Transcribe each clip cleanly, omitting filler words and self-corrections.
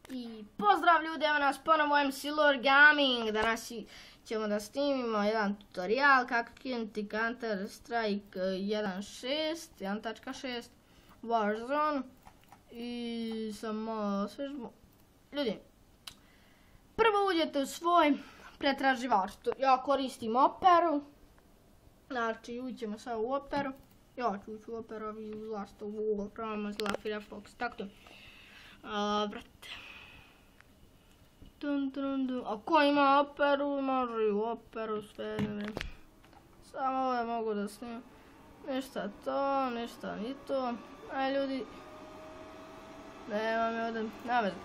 I pozdrav ljudi, evo nas ponovo MC Lord Gaming. Danas ćemo da snimimo jedan tutorial kako skinuti Counter Strike 1.6 Warzone. I samo svežbu. Ljudi, prvo uđete u svoj pretraživač. Ja koristim Operu. Znači uđemo sad u Operu. Ja ću ući u Operu, vi ulazite u Google Chrome, Mozilla Firefox, tako to. Brate. Ako ima Operu, može i u Operu, sve ne. Samo ovo mogu da snimam. Ništa to, ništa ni to. Aj ljudi. Nema mi ovdje, nema veze.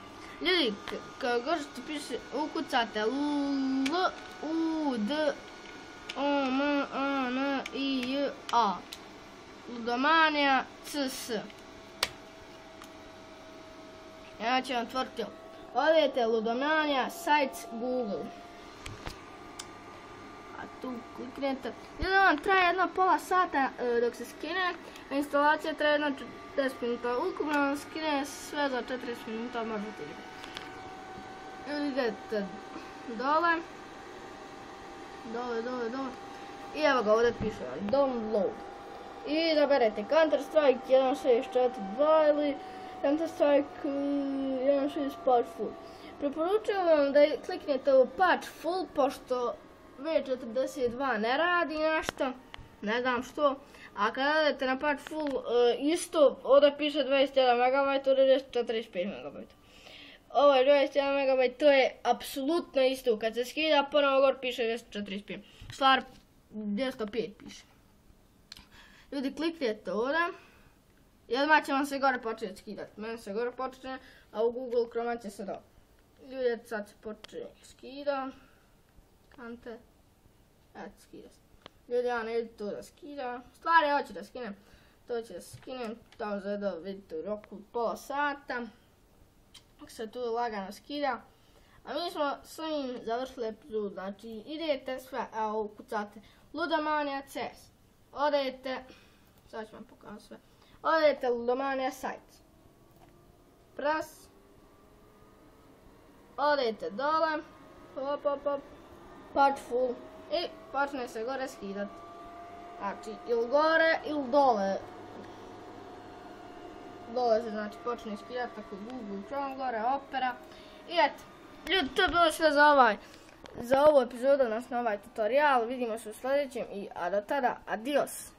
Ljudi, kao god što piše, ukucate Ludomania Ludomania CS. Ja ću vam otvoriti ovo. Odete Ludomania Sites Google. A tu kliknete. Jedan vam traje jedno pola sata dok se skine. Instalacija traje jedno 10 minuta. Ukupno vam skine sve za 40 minuta. Možete vidjeti. Idete dole. Dole. I evo ga ovdje piše download. I zaberete Counter Strike 1.6.4.2 ili Counter Strike 1.6 patch full. Preporučujem vam da kliknete u patch full pošto V42 ne radi nešto, ne znam što. A kada odete na patch full isto, ovdje piše 21 MB, ovdje je 45 MB. Ovo je 21 MB, to je apsolutno isto. Kad se skida ponovo gore piše 245. Stvar 205 piše. Ljudi, kliknete ovdje i odmah će vam se gore početi skidati. Meni se gore počne, a u Google Chrome će se dobro. Ljudi, sad se počne skida. Kante. Eto, skida se. Ljudi, ja ne vidim to da skida. Stvari, hoću da skinem. To će da skinem. Tamo za jedno vidite u roku pola sata. Ako se tu lagano skida. A mi smo s ovim završili epizodu. Znači, idete sve, evo, ukucate Ludomania CS. Odete, sad ću vam pokazati sve. Odete Ludomania Sites. Press. Odete dole. Hop. Patch full. I počne se gore skidati. Znači, ili gore, ili dole. Dole se znači počne skidati, tako Google Chrome, gore Opera. I eto, ljudi, to je bilo sve za ovu epizodu, na ovaj tutorial. Vidimo se u sljedećem a do tada, adios.